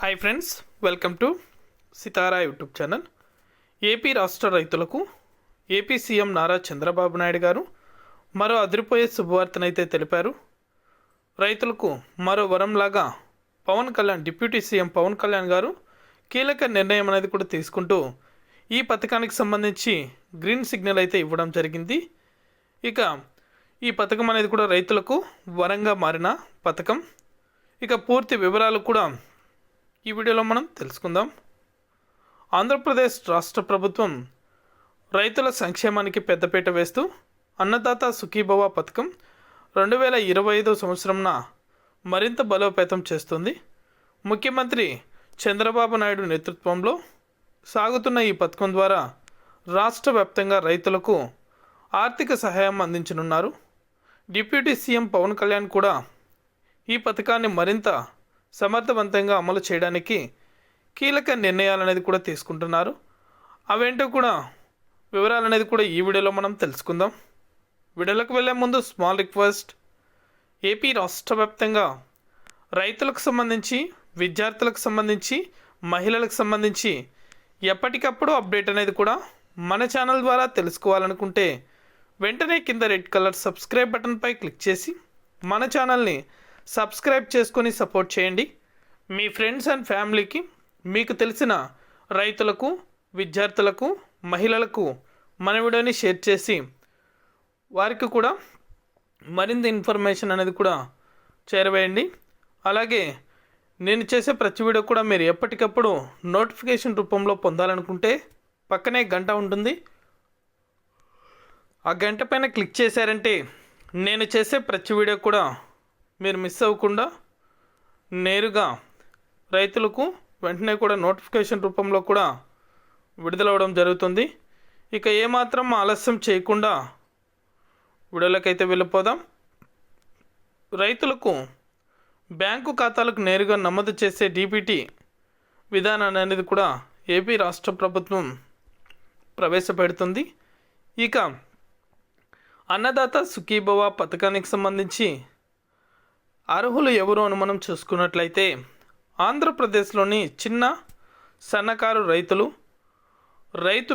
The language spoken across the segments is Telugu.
Hi friends, welcome to Sitara YouTube channel. AP రాష్ట్ర రైతులకు ఏపీ సీఎం నారా చంద్రబాబు నాయుడు గారు మరో అదిరిపోయే శుభవార్తనైతే తెలిపారు. రైతులకు మరో వరంలాగా డిప్యూటీ సీఎం పవన్ కళ్యాణ్ గారు కీలక నిర్ణయం అనేది కూడా తీసుకుంటూ ఈ పథకానికి సంబంధించి గ్రీన్ సిగ్నల్ అయితే ఇవ్వడం జరిగింది. ఇక ఈ పథకం అనేది కూడా రైతులకు వరంగా మారిన పథకం. ఇక పూర్తి వివరాలు కూడా ఈ వీడియోలో మనం తెలుసుకుందాం. ఆంధ్రప్రదేశ్ రాష్ట్ర ప్రభుత్వం రైతుల సంక్షేమానికి పెద్దపీట వేస్తూ అన్నదాత సుఖీభవ పథకం 2025 సంవత్సరంన మరింత బలోపేతం చేస్తుంది. ముఖ్యమంత్రి చంద్రబాబు నాయుడు నేతృత్వంలో సాగుతున్న ఈ పథకం ద్వారా రాష్ట్ర వ్యాప్తంగా రైతులకు ఆర్థిక సహాయం అందించనున్నారు. డిప్యూటీ సీఎం పవన్ కళ్యాణ్ కూడా ఈ పథకాన్ని మరింత సమర్థవంతంగా అమలు చేయడానికి కీలక నిర్ణయాలు అనేది కూడా తీసుకుంటున్నారు. అవేంటో కూడా వివరాలు అనేది కూడా ఈ వీడియోలో మనం తెలుసుకుందాం. వీడియోలోకి వెళ్ళే ముందు స్మాల్ రిక్వెస్ట్, ఏపీ రాష్ట్ర వ్యాప్తంగా రైతులకు సంబంధించి, విద్యార్థులకు సంబంధించి, మహిళలకు సంబంధించి ఎప్పటికప్పుడు అప్డేట్ అనేది కూడా మన ఛానల్ ద్వారా తెలుసుకోవాలనుకుంటే వెంటనే కింద రెడ్ కలర్ సబ్స్క్రైబ్ బటన్పై క్లిక్ చేసి మన ఛానల్ని సబ్స్క్రైబ్ చేసుకొని సపోర్ట్ చేయండి. మీ ఫ్రెండ్స్ అండ్ ఫ్యామిలీకి, మీకు తెలిసిన రైతులకు, విద్యార్థులకు, మహిళలకు మన వీడియోని షేర్ చేసి వారికి కూడా మరింత ఇన్ఫర్మేషన్ అనేది కూడా చేరవేయండి. అలాగే నేను చేసే ప్రతి వీడియో కూడా మీరు ఎప్పటికప్పుడు నోటిఫికేషన్ రూపంలో పొందాలనుకుంటే పక్కనే గంట ఉంటుంది. ఆ గంట పైన క్లిక్ చేశారంటే నేను చేసే ప్రతి వీడియో కూడా మీరు మిస్ అవ్వకుండా నేరుగా రైతులకు వెంటనే కూడా నోటిఫికేషన్ రూపంలో కూడా విడుదలవ్వడం జరుగుతుంది. ఇక ఏమాత్రం ఆలస్యం చేయకుండా వీడియోలకైతే వెళ్ళిపోదాం. రైతులకు బ్యాంకు ఖాతాలకు నేరుగా నమోదు చేసే డీబీటీ విధానాన్ని అనేది కూడా ఏపీ రాష్ట్ర ప్రభుత్వం ప్రవేశపెడుతుంది. ఇక అన్నదాత సుఖీభవ పథకానికి సంబంధించి అర్హులు ఎవరు అని మనం చూసుకున్నట్లయితే ఆంధ్రప్రదేశ్లోని చిన్న సన్నకారు రైతులు రైతు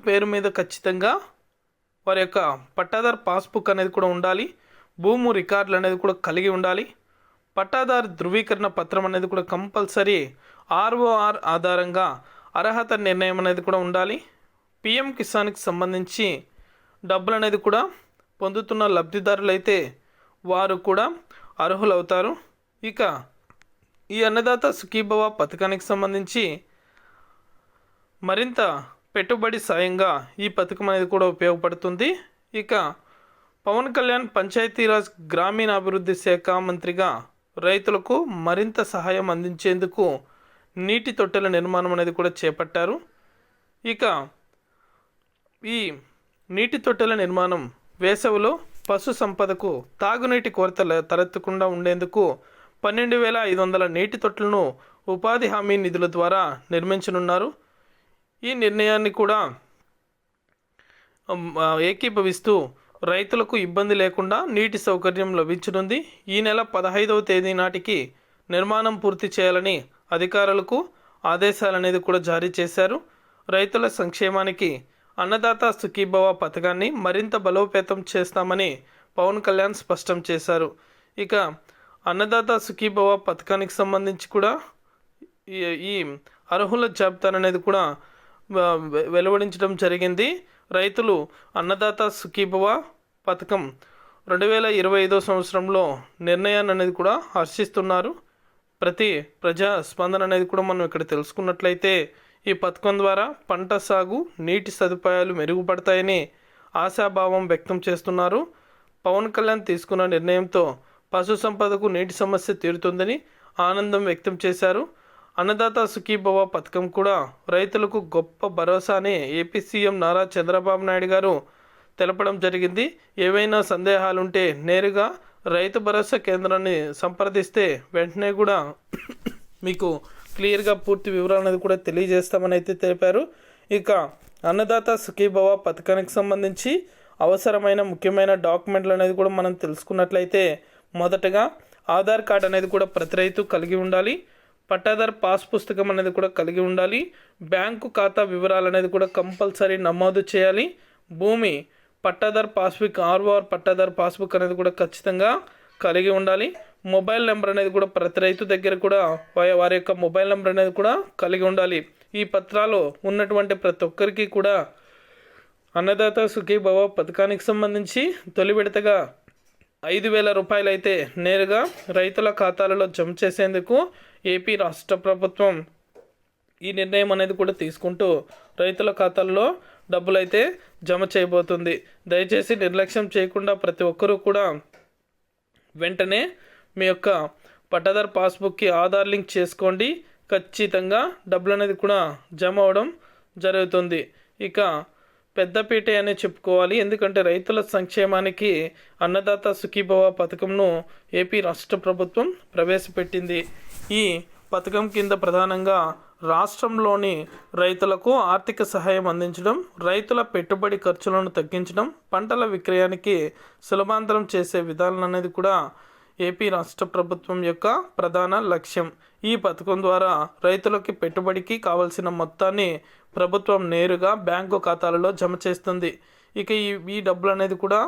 పేరు మీద ఖచ్చితంగా వారి యొక్క పట్టాదారు పాస్బుక్ అనేది కూడా ఉండాలి. భూము రికార్డులు అనేది కూడా కలిగి ఉండాలి. పట్టాదారు ధృవీకరణ పత్రం అనేది కూడా కంపల్సరీ ఆర్ఓఆర్ ఆధారంగా అర్హత నిర్ణయం అనేది కూడా ఉండాలి. పిఎం కిసాన్కి సంబంధించి డబ్బులు అనేది కూడా పొందుతున్న లబ్ధిదారులైతే వారు కూడా అర్హులవుతారు. ఇక ఈ అన్నదాత సుఖీభవ పథకానికి సంబంధించి మరింత పెట్టుబడి సాయంగా ఈ పథకం అనేది కూడా ఉపయోగపడుతుంది. ఇక పవన్ కళ్యాణ్ పంచాయతీరాజ్ గ్రామీణాభివృద్ధి శాఖ మంత్రిగా రైతులకు మరింత సహాయం అందించేందుకు నీటి తొట్టెల నిర్మాణం అనేది కూడా చేపట్టారు. ఇక ఈ నీటి తొట్టెల నిర్మాణం వేసవిలో పశు సంపదకు తాగునీటి కొరత తలెత్తకుండా ఉండేందుకు 12,500 నీటి తొట్టెలను ఉపాధి హామీ నిధుల ద్వారా నిర్మించనున్నారు. ఈ నిర్ణయాన్ని కూడా ఏకీభవిస్తూ రైతులకు ఇబ్బంది లేకుండా నీటి సౌకర్యం లభించనుంది. ఈ నెల 15వ తేదీ నాటికి నిర్మాణం పూర్తి చేయాలని అధికారులకు ఆదేశాలు అనేది కూడా జారీ చేశారు. రైతుల సంక్షేమానికి అన్నదాత సుఖీభవ పథకాన్ని మరింత బలోపేతం చేస్తామని పవన్ కళ్యాణ్ స్పష్టం చేశారు. ఇక అన్నదాత సుఖీభవ పథకానికి సంబంధించి కూడా ఈ అర్హుల జాబితాను అనేది కూడా వెలువడించడం జరిగింది. రైతులు అన్నదాత సుఖీభవ పథకం 2025 సంవత్సరంలో నిర్ణయాన్ని అనేది కూడా హర్షిస్తున్నారు. ప్రతి ప్రజా స్పందన అనేది కూడా మనం ఇక్కడ తెలుసుకున్నట్లయితే ఈ పథకం ద్వారా పంట సాగు, నీటి సదుపాయాలు మెరుగుపడతాయని ఆశాభావం వ్యక్తం చేస్తున్నారు. పవన్ కళ్యాణ్ తీసుకున్న నిర్ణయంతో పశు సంపదకు నీటి సమస్య తీరుతుందని ఆనందం వ్యక్తం చేశారు. అన్నదాత సుఖీభవ పథకం కూడా రైతులకు గొప్ప భరోసా అని ఏపీ సీఎం నారా చంద్రబాబు నాయుడు గారు తెలపడం జరిగింది. ఏవైనా సందేహాలుంటే నేరుగా రైతు భరోసా కేంద్రాన్ని సంప్రదిస్తే వెంటనే కూడా మీకు క్లియర్గా పూర్తి వివరాలు అనేది కూడా తెలియజేస్తామని అయితే తెలిపారు. ఇక అన్నదాత సుఖీభవ పథకానికి సంబంధించి అవసరమైన ముఖ్యమైన డాక్యుమెంట్లు అనేది కూడా మనం తెలుసుకున్నట్లయితే మొదటగా ఆధార్ కార్డ్ అనేది కూడా ప్రతి రైతు కలిగి ఉండాలి. పట్టాదారు పాస్ పుస్తకం అనేది కూడా కలిగి ఉండాలి. బ్యాంకు ఖాతా వివరాలు అనేది కూడా కంపల్సరీ నమోదు చేయాలి. భూమి పట్టాదారు పాస్బుక్ ఆర్ఓఆర్ పట్టాదారు పాస్బుక్ అనేది కూడా ఖచ్చితంగా కలిగి ఉండాలి. మొబైల్ నెంబర్ అనేది కూడా ప్రతి రైతు దగ్గర కూడా వారి యొక్క మొబైల్ నెంబర్ అనేది కూడా కలిగి ఉండాలి. ఈ పత్రాలు ఉన్నటువంటి ప్రతి ఒక్కరికి కూడా అన్నదాత సుఖీభవ పథకానికి సంబంధించి తొలి విడతగా 5,000 రూపాయలు అయితే నేరుగా రైతుల ఖాతాలలో జమ చేసేందుకు ఏపీ రాష్ట్ర ప్రభుత్వం ఈ నిర్ణయం అనేది కూడా తీసుకుంటూ రైతుల ఖాతాల్లో డబ్బులు అయితే జమ చేయబోతుంది. దయచేసి నిర్లక్ష్యం చేయకుండా ప్రతి ఒక్కరూ కూడా వెంటనే మీ యొక్క పట్టాదారు పాస్బుక్కి ఆధార్ లింక్ చేసుకోండి. ఖచ్చితంగా డబ్బులు అనేది కూడా జమ అవడం జరుగుతుంది. ఇక పెద్దపీట అనే చెప్పుకోవాలి. ఎందుకంటే రైతుల సంక్షేమానికి అన్నదాత సుఖీభవ పథకంను ఏపీ రాష్ట్ర ప్రభుత్వం ప్రవేశపెట్టింది. ఈ పథకం కింద ప్రధానంగా రాష్ట్రంలోని రైతులకు ఆర్థిక సహాయం అందించడం, రైతుల పెట్టుబడి ఖర్చులను తగ్గించడం, పంటల విక్రయానికి సులభాంతరం చేసే విధానం అనేది కూడా ఏపీ రాష్ట్ర ప్రభుత్వం యొక్క ప్రధాన లక్ష్యం. ఈ పథకం ద్వారా రైతులకి పెట్టుబడికి కావలసిన మొత్తాన్ని ప్రభుత్వం నేరుగా బ్యాంకు ఖాతాలలో జమ చేస్తుంది. ఇక ఈ డబ్బులు అనేది కూడా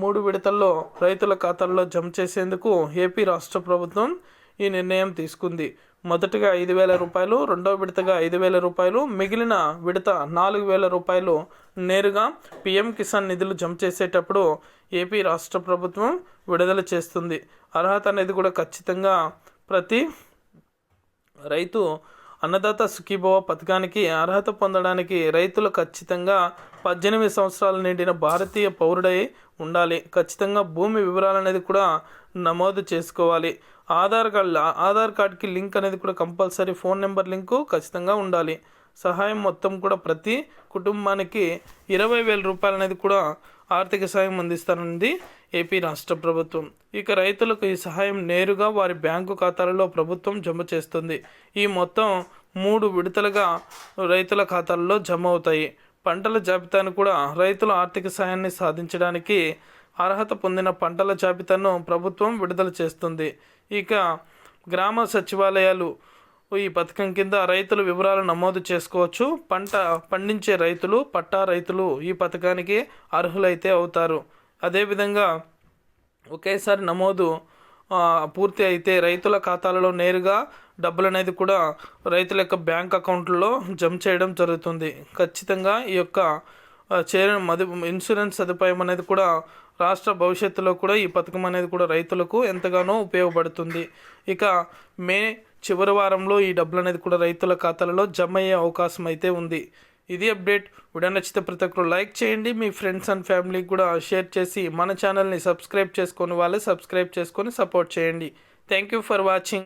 3 విడతల్లో రైతుల ఖాతాల్లో జమ చేసేందుకు ఏపీ రాష్ట్ర ప్రభుత్వం ఈ నిర్ణయం తీసుకుంది. మొదటగా 5,000 రూపాయలు, రెండవ విడతగా 5,000 రూపాయలు, మిగిలిన విడత 4,000 రూపాయలు నేరుగా పిఎం కిసాన్ నిధులు జమ చేసేటప్పుడు ఏపీ రాష్ట్ర ప్రభుత్వం విడుదల చేస్తుంది. అర్హత అనేది కూడా ఖచ్చితంగా ప్రతి రైతు అన్నదాత సుఖీభవ పథకానికి అర్హత పొందడానికి రైతులు ఖచ్చితంగా 18 సంవత్సరాలు నిండిన భారతీయ పౌరుడై ఉండాలి. ఖచ్చితంగా భూమి వివరాలు అనేది కూడా నమోదు చేసుకోవాలి. ఆధార్ కార్డ్కి లింక్ అనేది కూడా కంపల్సరీ, ఫోన్ నెంబర్ లింకు ఖచ్చితంగా ఉండాలి. సహాయం మొత్తం కూడా ప్రతి కుటుంబానికి 20,000 రూపాయలు అనేది కూడా ఆర్థిక సహాయం అందిస్తానంది ఏపీ రాష్ట్ర ప్రభుత్వం. ఇక రైతులకు ఈ సహాయం నేరుగా వారి బ్యాంకు ఖాతాలలో ప్రభుత్వం జమ చేస్తుంది. ఈ మొత్తం 3 విడతలుగా రైతుల ఖాతాల్లో జమ అవుతాయి. పంటల జాబితాను కూడా రైతుల ఆర్థిక సహాయాన్ని సాధించడానికి అర్హత పొందిన పంటల జాబితాను ప్రభుత్వం విడుదల చేస్తుంది. ఇక గ్రామ సచివాలయాలు ఈ పథకం కింద రైతుల వివరాలు నమోదు చేసుకోవచ్చు. పంట పండించే రైతులు, పట్టా రైతులు ఈ పథకానికి అర్హులైతే అవుతారు. అదేవిధంగా ఒకేసారి నమోదు పూర్తి అయితే రైతుల ఖాతాలలో నేరుగా డబ్బులు అనేది కూడా రైతుల యొక్క బ్యాంక్ అకౌంట్లలో జమ చేయడం జరుగుతుంది. ఖచ్చితంగా ఈ యొక్క ఇన్సూరెన్స్ సదుపాయం అనేది కూడా రాష్ట్ర భవిష్యత్తులో కూడా ఈ పథకం అనేది కూడా రైతులకు ఎంతగానో ఉపయోగపడుతుంది. ఇక మే చివరి వారంలో ఈ డబ్బులు అనేది కూడా రైతుల ఖాతాలలో జమ అయ్యే అవకాశం అయితే ఉంది. ఇది అప్డేట్. వీడియో నచ్చితే ప్రతి ఒక్కరు లైక్ చేయండి, మీ ఫ్రెండ్స్ అండ్ ఫ్యామిలీకి కూడా షేర్ చేసి మన ఛానల్ని సబ్స్క్రైబ్ చేసుకొని సపోర్ట్ చేయండి. Thank you for watching.